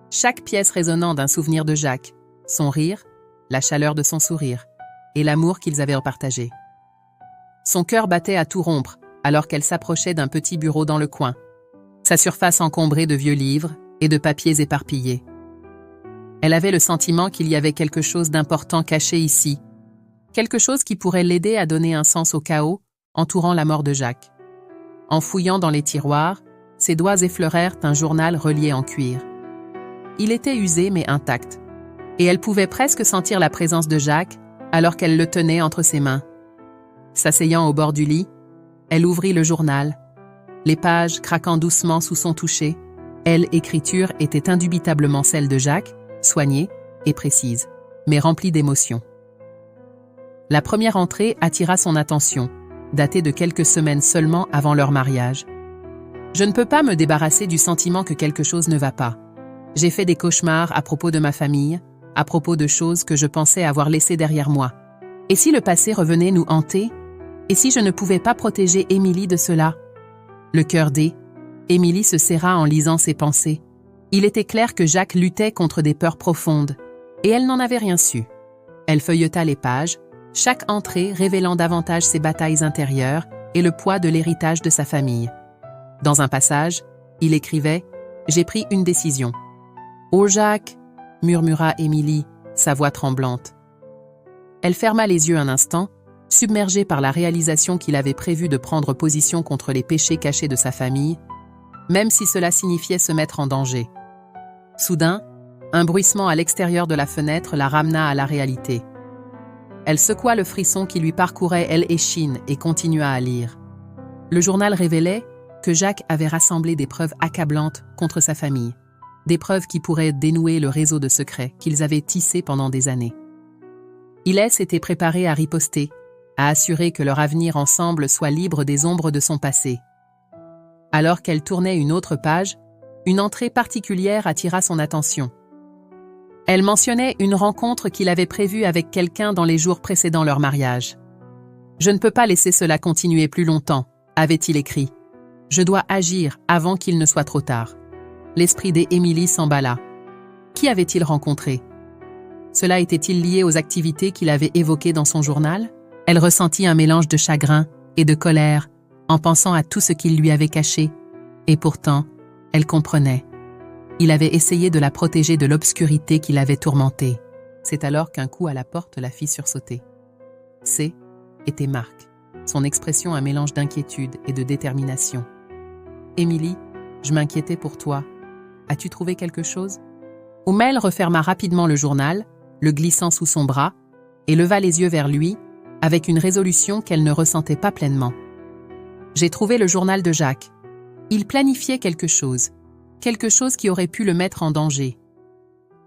chaque pièce résonnant d'un souvenir de Jacques, son rire, la chaleur de son sourire et l'amour qu'ils avaient partagé. Son cœur battait à tout rompre, alors qu'elle s'approchait d'un petit bureau dans le coin. Sa surface encombrée de vieux livres et de papiers éparpillés. Elle avait le sentiment qu'il y avait quelque chose d'important caché ici, quelque chose qui pourrait l'aider à donner un sens au chaos entourant la mort de Jacques. En fouillant dans les tiroirs, ses doigts effleurèrent un journal relié en cuir. Il était usé mais intact, et elle pouvait presque sentir la présence de Jacques alors qu'elle le tenait entre ses mains. S'asseyant au bord du lit, elle ouvrit le journal, les pages craquant doucement sous son toucher. L'écriture était indubitablement celle de Jacques, soignée et précise, mais remplie d'émotion. La première entrée attira son attention, datée de quelques semaines seulement avant leur mariage. « Je ne peux pas me débarrasser du sentiment que quelque chose ne va pas. J'ai fait des cauchemars à propos de ma famille, à propos de choses que je pensais avoir laissées derrière moi. Et si le passé revenait nous hanter? Et si je ne pouvais pas protéger Émilie de cela ?» Le cœur Émilie se serra en lisant ses pensées. Il était clair que Jacques luttait contre des peurs profondes, et elle n'en avait rien su. Elle feuilleta les pages, chaque entrée révélant davantage ses batailles intérieures et le poids de l'héritage de sa famille. Dans un passage, il écrivait « J'ai pris une décision. »« Oh Jacques !» murmura Émilie, sa voix tremblante. Elle ferma les yeux un instant, submergée par la réalisation qu'il avait prévu de prendre position contre les péchés cachés de sa famille, même si cela signifiait se mettre en danger. Soudain, un bruissement à l'extérieur de la fenêtre la ramena à la réalité. Elle secoua le frisson qui lui parcourait elle échine et continua à lire. Le journal révélait que Jacques avait rassemblé des preuves accablantes contre sa famille, des preuves qui pourraient dénouer le réseau de secrets qu'ils avaient tissé pendant des années. Il s'était préparé à riposter, à assurer que leur avenir ensemble soit libre des ombres de son passé. Alors qu'elle tournait une autre page, une entrée particulière attira son attention. Elle mentionnait une rencontre qu'il avait prévue avec quelqu'un dans les jours précédant leur mariage. « Je ne peux pas laisser cela continuer plus longtemps », avait-il écrit. « Je dois agir avant qu'il ne soit trop tard. » L'esprit d'Émilie s'emballa. Qui avait-il rencontré? Cela était-il lié aux activités qu'il avait évoquées dans son journal? Elle ressentit un mélange de chagrin et de colère en pensant à tout ce qu'il lui avait caché. Et pourtant, elle comprenait. Il avait essayé de la protéger de l'obscurité qui l'avait tourmentée. C'est alors qu'un coup à la porte la fit sursauter. Était Marc, son expression un mélange d'inquiétude et de détermination. « Émilie, je m'inquiétais pour toi. As-tu trouvé quelque chose ?» Oumel referma rapidement le journal, le glissant sous son bras, et leva les yeux vers lui, avec une résolution qu'elle ne ressentait pas pleinement. « J'ai trouvé le journal de Jacques. Il planifiait quelque chose qui aurait pu le mettre en danger. »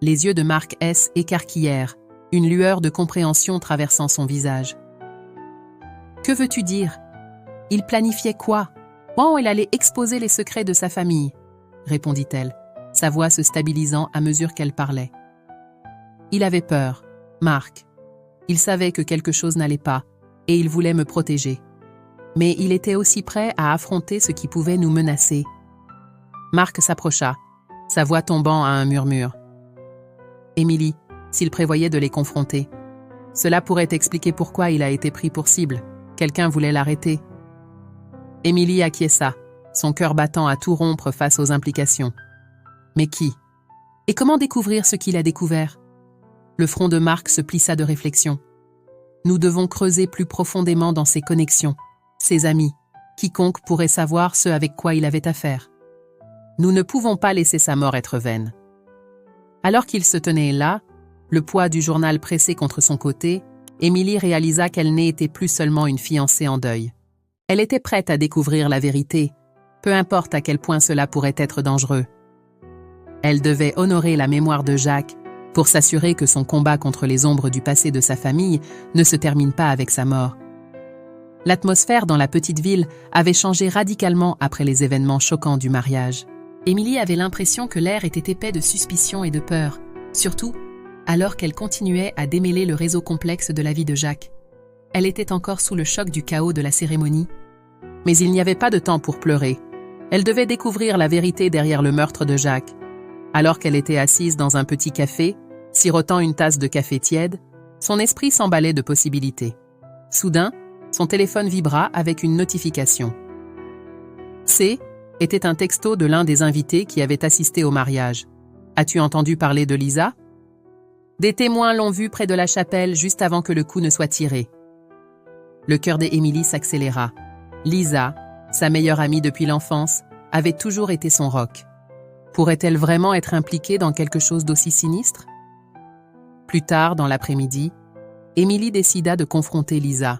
Les yeux de Marc écarquillèrent, une lueur de compréhension traversant son visage. « Que veux-tu dire? Il planifiait quoi? Bon, il allait exposer les secrets de sa famille, » répondit-elle, sa voix se stabilisant à mesure qu'elle parlait. Il avait peur, Marc. Il savait que quelque chose n'allait pas, et il voulait me protéger. Mais il était aussi prêt à affronter ce qui pouvait nous menacer. Marc s'approcha, sa voix tombant à un murmure. « Émilie, s'il prévoyait de les confronter. Cela pourrait expliquer pourquoi il a été pris pour cible. Quelqu'un voulait l'arrêter. » Émilie acquiesça, son cœur battant à tout rompre face aux implications. Mais qui? Et comment découvrir ce qu'il a découvert? Le front de Marc se plissa de réflexion. Nous devons creuser plus profondément dans ses connexions, ses amis, quiconque pourrait savoir ce avec quoi il avait affaire. Nous ne pouvons pas laisser sa mort être vaine. Alors qu'il se tenait là, le poids du journal pressé contre son côté, Émilie réalisa qu'elle n'était plus seulement une fiancée en deuil. Elle était prête à découvrir la vérité, peu importe à quel point cela pourrait être dangereux. Elle devait honorer la mémoire de Jacques pour s'assurer que son combat contre les ombres du passé de sa famille ne se termine pas avec sa mort. L'atmosphère dans la petite ville avait changé radicalement après les événements choquants du mariage. Émilie avait l'impression que l'air était épais de suspicion et de peur, surtout alors qu'elle continuait à démêler le réseau complexe de la vie de Jacques. Elle était encore sous le choc du chaos de la cérémonie. Mais il n'y avait pas de temps pour pleurer. Elle devait découvrir la vérité derrière le meurtre de Jacques. Alors qu'elle était assise dans un petit café, sirotant une tasse de café tiède, son esprit s'emballait de possibilités. Soudain, son téléphone vibra avec une notification. C était un texto de l'un des invités qui avait assisté au mariage. As-tu entendu parler de Lisa? Des témoins l'ont vue près de la chapelle juste avant que le coup ne soit tiré. Le cœur d'Emily s'accéléra. Lisa, sa meilleure amie depuis l'enfance, avait toujours été son roc. Pourrait-elle vraiment être impliquée dans quelque chose d'aussi sinistre? Plus tard, dans l'après-midi, Emily décida de confronter Lisa.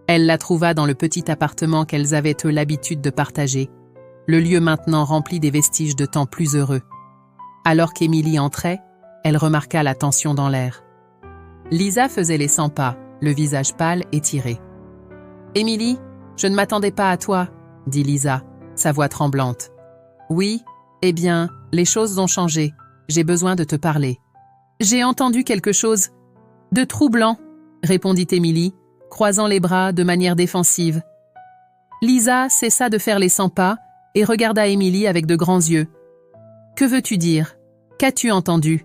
Elle la trouva dans le petit appartement qu'elles avaient eu l'habitude de partager, le lieu maintenant rempli des vestiges de temps plus heureux. Alors qu'Emily entrait, elle remarqua la tension dans l'air. Lisa faisait les 100 pas, le visage pâle et tiré. « Emily, je ne m'attendais pas à toi, » dit Lisa, sa voix tremblante. « Oui, eh bien, les choses ont changé. J'ai besoin de te parler. »« J'ai entendu quelque chose de troublant, » répondit Emily, croisant les bras de manière défensive. Lisa cessa de faire les 100 pas et regarda Emily avec de grands yeux. « Que veux-tu dire? Qu'as-tu entendu? »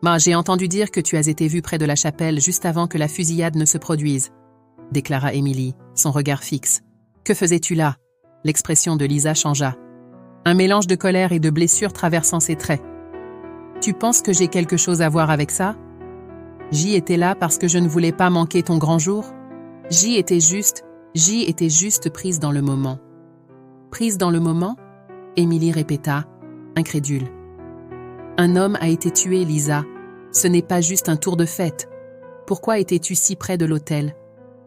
« J'ai entendu dire que tu as été vue près de la chapelle juste avant que la fusillade ne se produise, » déclara Emily, son regard fixe. « Que faisais-tu là » L'expression de Lisa changea. Un mélange de colère et de blessure traversant ses traits. « Tu penses que j'ai quelque chose à voir avec ça? J'y étais là parce que je ne voulais pas manquer ton grand jour. J'y étais juste prise dans le moment. » Prise dans le moment? Emily répéta, incrédule. Un homme a été tué, Lisa. Ce n'est pas juste un tour de fête. Pourquoi étais-tu si près de l'autel?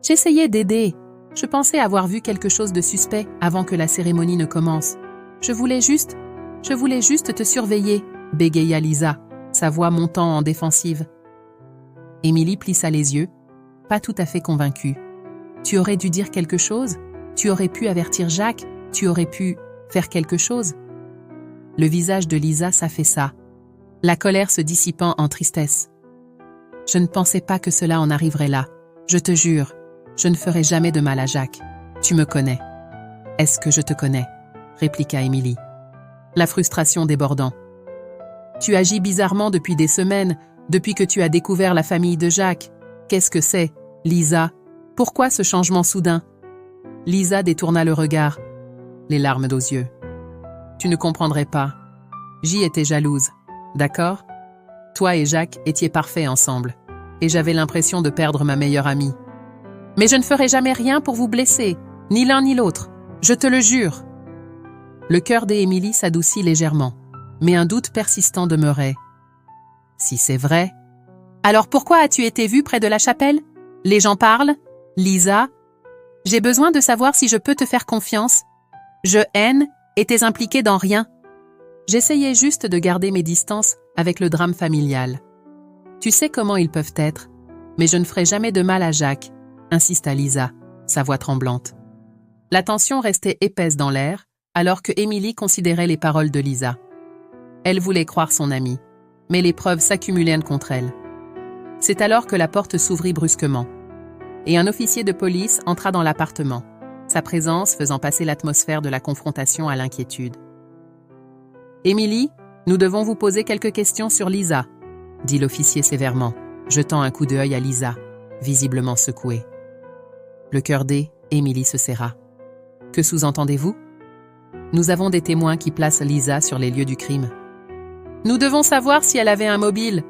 J'essayais d'aider. Je pensais avoir vu quelque chose de suspect avant que la cérémonie ne commence. Je voulais juste te surveiller, bégaya Lisa, sa voix montant en défensive. Emily plissa les yeux, pas tout à fait convaincue. Tu aurais dû dire quelque chose? Tu aurais pu avertir Jacques? Tu aurais pu faire quelque chose? Le visage de Lisa s'affaissa, la colère se dissipant en tristesse. Je ne pensais pas que cela en arriverait là. Je te jure, je ne ferai jamais de mal à Jacques. Tu me connais. Est-ce que je te connais? Répliqua Emily, la frustration débordant. Tu agis bizarrement depuis des semaines, depuis que tu as découvert la famille de Jacques. Qu'est-ce que c'est, Lisa? Pourquoi ce changement soudain? Lisa détourna le regard, les larmes aux yeux. Tu ne comprendrais pas. J'y étais jalouse, d'accord? Toi et Jacques étiez parfaits ensemble, et j'avais l'impression de perdre ma meilleure amie. Mais je ne ferai jamais rien pour vous blesser, ni l'un ni l'autre, je te le jure. Le cœur d'Emily s'adoucit légèrement, mais un doute persistant demeurait. Si c'est vrai, alors pourquoi as-tu été vue près de la chapelle? Les gens parlent? Lisa? J'ai besoin de savoir si je peux te faire confiance. Je haine et t'es impliquée dans rien. J'essayais juste de garder mes distances avec le drame familial. Tu sais comment ils peuvent être, mais je ne ferai jamais de mal à Jacques, insista Lisa, sa voix tremblante. La tension restait épaisse dans l'air, alors que Emily considérait les paroles de Lisa. Elle voulait croire son amie, mais les preuves s'accumulaient contre elle. C'est alors que la porte s'ouvrit brusquement, et un officier de police entra dans l'appartement, sa présence faisant passer l'atmosphère de la confrontation à l'inquiétude. « Emily, nous devons vous poser quelques questions sur Lisa », dit l'officier sévèrement, jetant un coup d'œil à Lisa, visiblement secouée. Le cœur d'Emily se serra. « Que sous-entendez-vous ? Nous avons des témoins qui placent Lisa sur les lieux du crime. »« Nous devons savoir si elle avait un mobile »,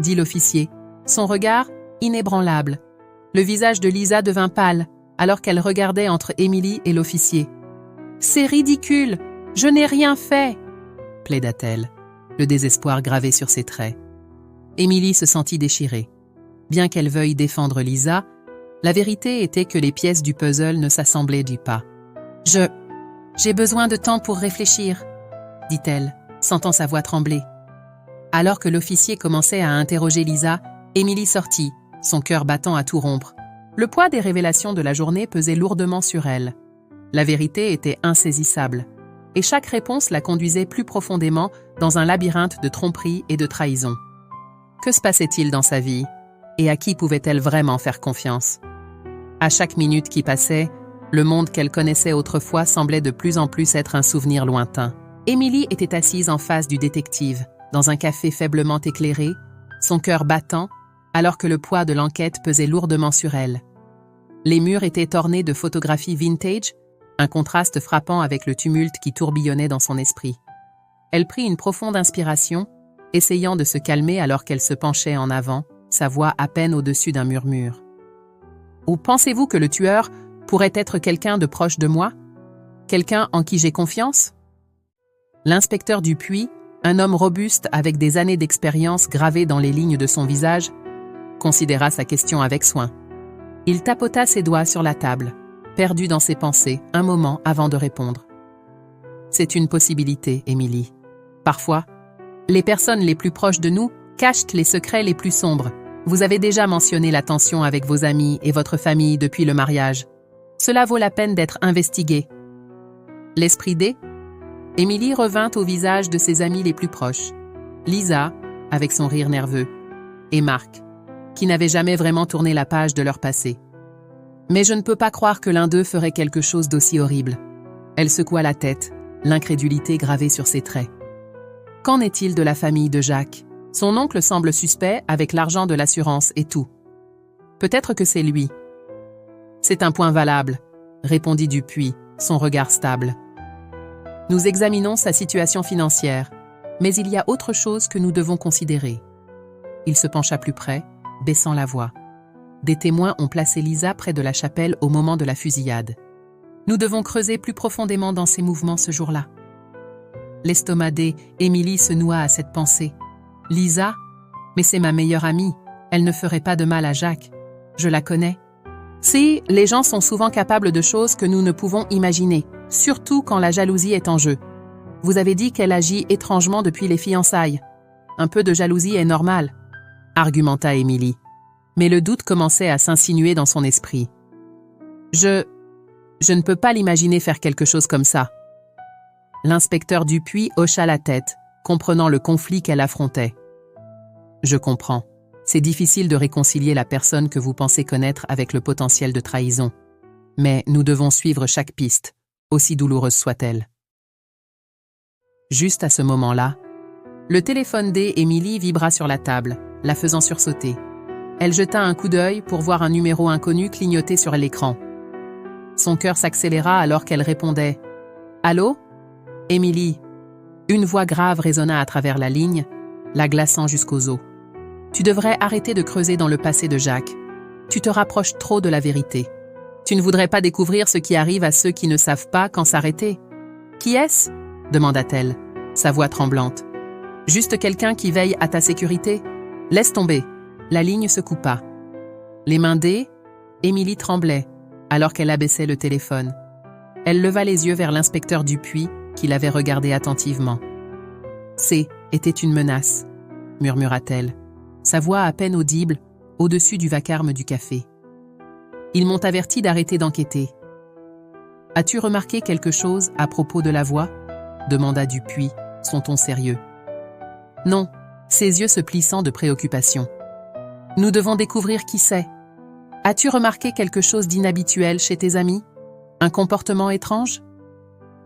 dit l'officier, son regard inébranlable. Le visage de Lisa devint pâle, alors qu'elle regardait entre Emily et l'officier. « C'est ridicule, je n'ai rien fait !» plaida-t-elle, le désespoir gravé sur ses traits. Emily se sentit déchirée. Bien qu'elle veuille défendre Lisa, la vérité était que les pièces du puzzle ne s'assemblaient pas. « J'ai besoin de temps pour réfléchir, » dit-elle, sentant sa voix trembler. Alors que l'officier commençait à interroger Lisa, Emily sortit, son cœur battant à tout rompre. Le poids des révélations de la journée pesait lourdement sur elle. La vérité était insaisissable, et chaque réponse la conduisait plus profondément dans un labyrinthe de tromperies et de trahisons. Que se passait-il dans sa vie, et à qui pouvait-elle vraiment faire confiance? À chaque minute qui passait, le monde qu'elle connaissait autrefois semblait de plus en plus être un souvenir lointain. Emily était assise en face du détective, dans un café faiblement éclairé, son cœur battant, alors que le poids de l'enquête pesait lourdement sur elle. Les murs étaient ornés de photographies vintage, un contraste frappant avec le tumulte qui tourbillonnait dans son esprit. Elle prit une profonde inspiration, essayant de se calmer alors qu'elle se penchait en avant, sa voix à peine au-dessus d'un murmure. « Ou pensez-vous que le tueur pourrait être quelqu'un de proche de moi? Quelqu'un en qui j'ai confiance ?» L'inspecteur Dupuis, un homme robuste avec des années d'expérience gravées dans les lignes de son visage, considéra sa question avec soin. Il tapota ses doigts sur la table, perdu dans ses pensées, un moment avant de répondre. « C'est une possibilité, Émilie. Parfois, les personnes les plus proches de nous cachent les secrets les plus sombres. Vous avez déjà mentionné la tension avec vos amis et votre famille depuis le mariage. Cela vaut la peine d'être investigué. » L'esprit D, Émilie revint au visage de ses amis les plus proches. Lisa, avec son rire nerveux, et Marc, qui n'avait jamais vraiment tourné la page de leur passé. Mais je ne peux pas croire que l'un d'eux ferait quelque chose d'aussi horrible. Elle secoua la tête, l'incrédulité gravée sur ses traits. Qu'en est-il de la famille de Jacques? Son oncle semble suspect avec l'argent de l'assurance et tout. Peut-être que c'est lui. C'est un point valable, répondit Dupuis, son regard stable. Nous examinons sa situation financière, mais il y a autre chose que nous devons considérer. Il se pencha plus près, baissant la voix. Des témoins ont placé Lisa près de la chapelle au moment de la fusillade. Nous devons creuser plus profondément dans ses mouvements ce jour-là. L'estomac d'Émilie se noua à cette pensée. Lisa? Mais c'est ma meilleure amie. Elle ne ferait pas de mal à Jacques. Je la connais. Si, les gens sont souvent capables de choses que nous ne pouvons imaginer, surtout quand la jalousie est en jeu. Vous avez dit qu'elle agit étrangement depuis les fiançailles. Un peu de jalousie est normal, argumenta Émilie. Mais le doute commençait à s'insinuer dans son esprit. Je ne peux pas l'imaginer faire quelque chose comme ça. L'inspecteur Dupuis hocha la tête, comprenant le conflit qu'elle affrontait. Je comprends. C'est difficile de réconcilier la personne que vous pensez connaître avec le potentiel de trahison. Mais nous devons suivre chaque piste, aussi douloureuse soit-elle. Juste à ce moment-là, le téléphone d'Émilie vibra sur la table, la faisant sursauter. Elle jeta un coup d'œil pour voir un numéro inconnu clignoter sur l'écran. Son cœur s'accéléra alors qu'elle répondait « Allô? Émilie ?» Une voix grave résonna à travers la ligne, la glaçant jusqu'aux os. « Tu devrais arrêter de creuser dans le passé de Jacques. Tu te rapproches trop de la vérité. Tu ne voudrais pas découvrir ce qui arrive à ceux qui ne savent pas quand s'arrêter. »« Qui est-ce » demanda-t-elle, sa voix tremblante. « Juste quelqu'un qui veille à ta sécurité ? Laisse tomber. » La ligne se coupa. Les mains d'Émilie tremblaient alors qu'elle abaissait le téléphone. Elle leva les yeux vers l'inspecteur Dupuis qui l'avait regardé attentivement. « C'était une menace » murmura-t-elle, sa voix à peine audible au-dessus du vacarme du café. « Ils m'ont averti d'arrêter d'enquêter. »« As-tu remarqué quelque chose à propos de la voix ?» demanda Dupuis, son ton sérieux. « Non », ses yeux se plissant de préoccupation. « Nous devons découvrir qui c'est. As-tu remarqué quelque chose d'inhabituel chez tes amis? Un comportement étrange ?»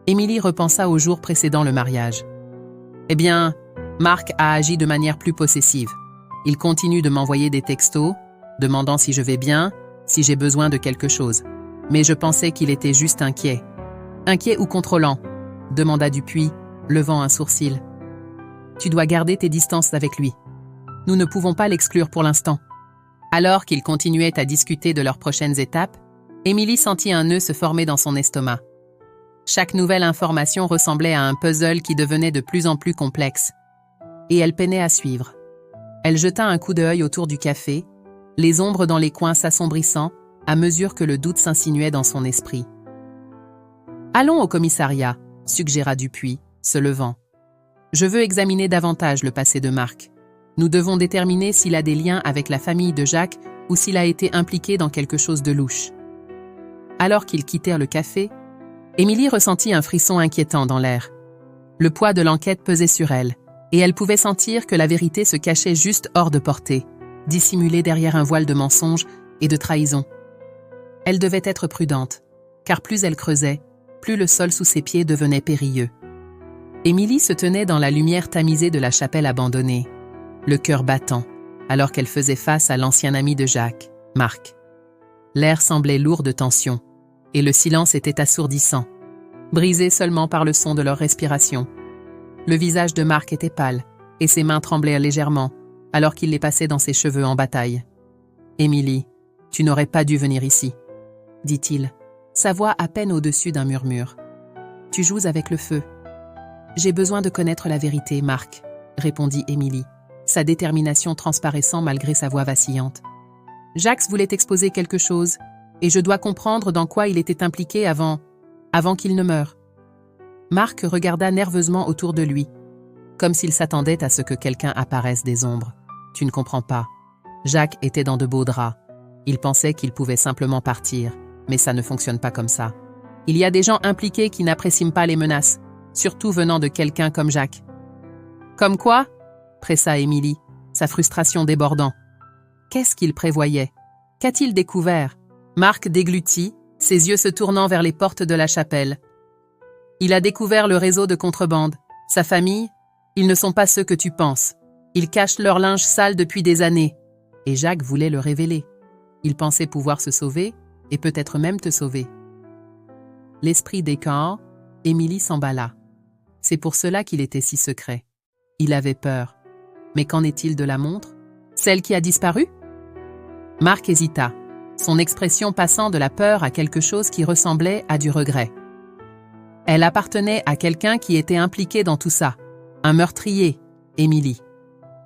Émilie repensa au jour précédant le mariage. « Eh bien, Marc a agi de manière plus possessive. Il continue de m'envoyer des textos, demandant si je vais bien, si j'ai besoin de quelque chose. Mais je pensais qu'il était juste inquiet. »« Inquiet ou contrôlant ?» demanda Dupuis, levant un sourcil. « Tu dois garder tes distances avec lui. Nous ne pouvons pas l'exclure pour l'instant. » Alors qu'ils continuaient à discuter de leurs prochaines étapes, Émilie sentit un nœud se former dans son estomac. Chaque nouvelle information ressemblait à un puzzle qui devenait de plus en plus complexe. Et elle peinait à suivre. Elle jeta un coup d'œil autour du café, les ombres dans les coins s'assombrissant à mesure que le doute s'insinuait dans son esprit. « Allons au commissariat », suggéra Dupuis, se levant. « Je veux examiner davantage le passé de Marc. Nous devons déterminer s'il a des liens avec la famille de Jacques ou s'il a été impliqué dans quelque chose de louche. » Alors qu'ils quittèrent le café, Émilie ressentit un frisson inquiétant dans l'air. Le poids de l'enquête pesait sur elle, et elle pouvait sentir que la vérité se cachait juste hors de portée, dissimulée derrière un voile de mensonges et de trahison. Elle devait être prudente, car plus elle creusait, plus le sol sous ses pieds devenait périlleux. Émilie se tenait dans la lumière tamisée de la chapelle abandonnée, le cœur battant, alors qu'elle faisait face à l'ancien ami de Jacques, Marc. L'air semblait lourd de tension, et le silence était assourdissant, brisé seulement par le son de leur respiration. Le visage de Marc était pâle, et ses mains tremblaient légèrement, alors qu'il les passait dans ses cheveux en bataille. « Émilie, tu n'aurais pas dû venir ici, » dit-il, sa voix à peine au-dessus d'un murmure. « Tu joues avec le feu. »« J'ai besoin de connaître la vérité, Marc, » répondit Émilie, sa détermination transparaissant malgré sa voix vacillante. « Jacques voulait exposer quelque chose, et je dois comprendre dans quoi il était impliqué avant qu'il ne meure. » Marc regarda nerveusement autour de lui, comme s'il s'attendait à ce que quelqu'un apparaisse des ombres. « Tu ne comprends pas. Jacques était dans de beaux draps. Il pensait qu'il pouvait simplement partir, mais ça ne fonctionne pas comme ça. Il y a des gens impliqués qui n'apprécient pas les menaces, surtout venant de quelqu'un comme Jacques. »« Comme quoi ?» pressa Émilie, sa frustration débordant. Qu'est-ce qu'il prévoyait? Qu'a-t-il découvert? Marc déglutit, ses yeux se tournant vers les portes de la chapelle. Il a découvert le réseau de contrebande. Sa famille, ils ne sont pas ceux que tu penses. Ils cachent leur linge sale depuis des années. Et Jacques voulait le révéler. Il pensait pouvoir se sauver, et peut-être même te sauver. L'esprit décant, Émilie s'emballa. C'est pour cela qu'il était si secret. Il avait peur. Mais qu'en est-il de la montre? Celle qui a disparu? Marc hésita, son expression passant de la peur à quelque chose qui ressemblait à du regret. Elle appartenait à quelqu'un qui était impliqué dans tout ça. Un meurtrier, Émilie.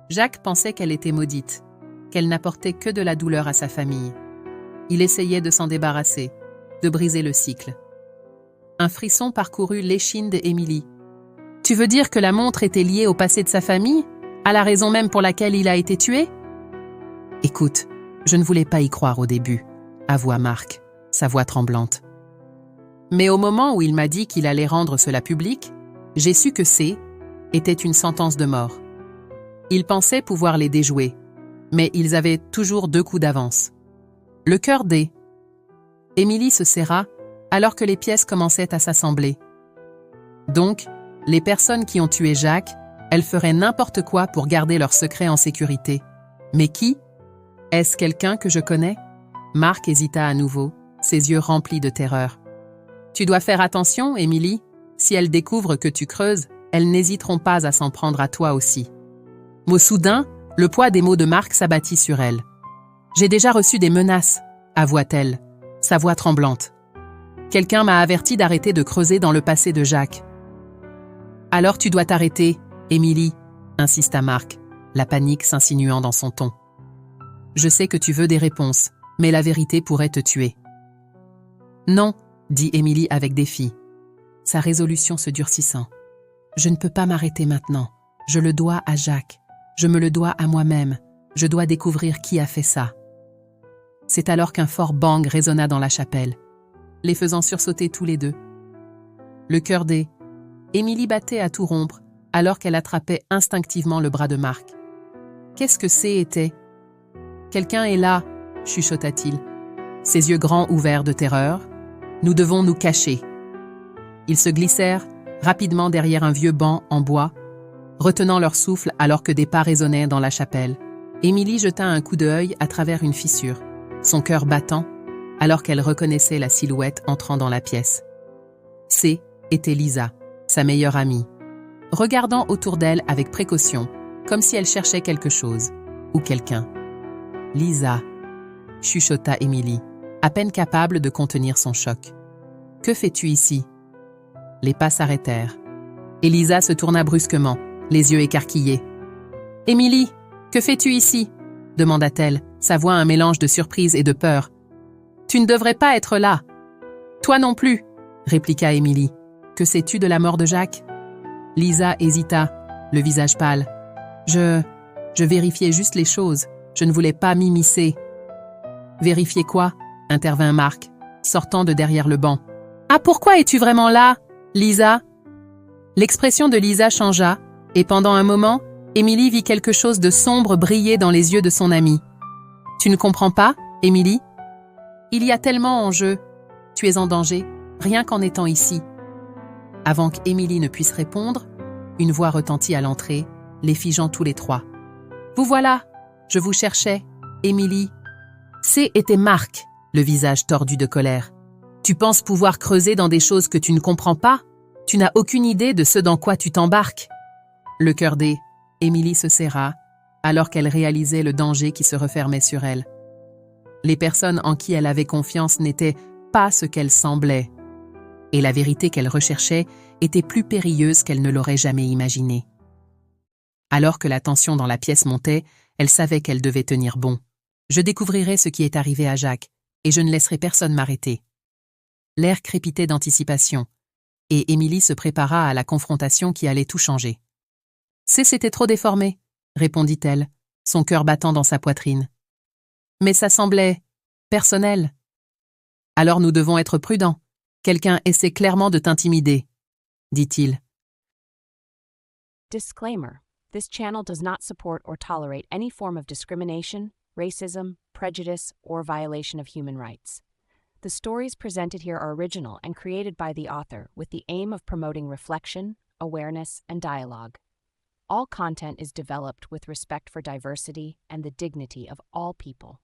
Jacques pensait qu'elle était maudite, qu'elle n'apportait que de la douleur à sa famille. Il essayait de s'en débarrasser, de briser le cycle. Un frisson parcourut l'échine d'Émilie. « Tu veux dire que la montre était liée au passé de sa famille, à la raison même pour laquelle il a été tué ?»« Écoute, je ne voulais pas y croire au début, » avoua Marc, sa voix tremblante. Mais au moment où il m'a dit qu'il allait rendre cela public, j'ai su que était une sentence de mort. Ils pensaient pouvoir les déjouer, mais ils avaient toujours 2 coups d'avance. Le cœur Émilie se serra alors que les pièces commençaient à s'assembler. Donc, les personnes qui ont tué Jacques, elles feraient n'importe quoi pour garder leur secret en sécurité. Mais qui? Est-ce quelqu'un que je connais? Marc hésita à nouveau, ses yeux remplis de terreur. Tu dois faire attention, Émilie. Si elles découvrent que tu creuses, elles n'hésiteront pas à s'en prendre à toi aussi. Mot soudain, le poids des mots de Marc s'abattit sur elle. J'ai déjà reçu des menaces, avoua-t-elle, sa voix tremblante. Quelqu'un m'a averti d'arrêter de creuser dans le passé de Jacques. Alors tu dois t'arrêter, Émilie, insista Marc, la panique s'insinuant dans son ton. Je sais que tu veux des réponses, mais la vérité pourrait te tuer. Non, dit Émilie avec défi, sa résolution se durcissant. Je ne peux pas m'arrêter maintenant. Je le dois à Jacques. Je me le dois à moi-même. Je dois découvrir qui a fait ça. C'est alors qu'un fort bang résonna dans la chapelle, les faisant sursauter tous les deux. Le cœur Émilie battait à tout rompre, alors qu'elle attrapait instinctivement le bras de Marc. Qu'est-ce que était? Quelqu'un est là, chuchota-t-il, ses yeux grands ouverts de terreur. Nous devons nous cacher. Ils se glissèrent rapidement derrière un vieux banc en bois, retenant leur souffle alors que des pas résonnaient dans la chapelle. Émilie jeta un coup d'œil à travers une fissure, son cœur battant, alors qu'elle reconnaissait la silhouette entrant dans la pièce. Était Lisa, sa meilleure amie, regardant autour d'elle avec précaution, comme si elle cherchait quelque chose, ou quelqu'un. « Lisa » chuchota Émilie, à peine capable de contenir son choc. « Que fais-tu ici ?» Les pas s'arrêtèrent. Lisa se tourna brusquement, les yeux écarquillés. « Émilie, que fais-tu ici ?» demanda-t-elle, sa voix un mélange de surprise et de peur. « Tu ne devrais pas être là. »« Toi non plus, » répliqua Émilie. « Que sais-tu de la mort de Jacques ?» Lisa hésita, le visage pâle. « Je vérifiais juste les choses. Je ne voulais pas m'immiscer. »« Vérifier quoi ?» intervint Marc, sortant de derrière le banc. « Ah, pourquoi es-tu vraiment là, Lisa ?» L'expression de Lisa changea, et pendant un moment, Émilie vit quelque chose de sombre briller dans les yeux de son amie. « Tu ne comprends pas, Émilie ? Il y a tellement en jeu. Tu es en danger, rien qu'en étant ici. » Avant qu'Émilie ne puisse répondre, une voix retentit à l'entrée, les figeant tous les trois. « Vous voilà, je vous cherchais, Émilie. » Était Marc, le visage tordu de colère. Tu penses pouvoir creuser dans des choses que tu ne comprends pas? Tu n'as aucune idée de ce dans quoi tu t'embarques. Le cœur d'Émilie se serra, alors qu'elle réalisait le danger qui se refermait sur elle. Les personnes en qui elle avait confiance n'étaient pas ce qu'elles semblaient, et la vérité qu'elle recherchait était plus périlleuse qu'elle ne l'aurait jamais imaginé. Alors que la tension dans la pièce montait, elle savait qu'elle devait tenir bon. Je découvrirai ce qui est arrivé à Jacques, et je ne laisserai personne m'arrêter. L'air crépitait d'anticipation, et Émilie se prépara à la confrontation qui allait tout changer. C'était trop déformé, répondit-elle, son cœur battant dans sa poitrine. Mais ça semblait personnel. Alors nous devons être prudents. Quelqu'un essaie clairement de t'intimider, dit-il. Disclaimer. This channel does not support or tolerate any form of discrimination, racism, prejudice, or violation of human rights. The stories presented here are original and created by the author with the aim of promoting reflection, awareness, and dialogue. All content is developed with respect for diversity and the dignity of all people.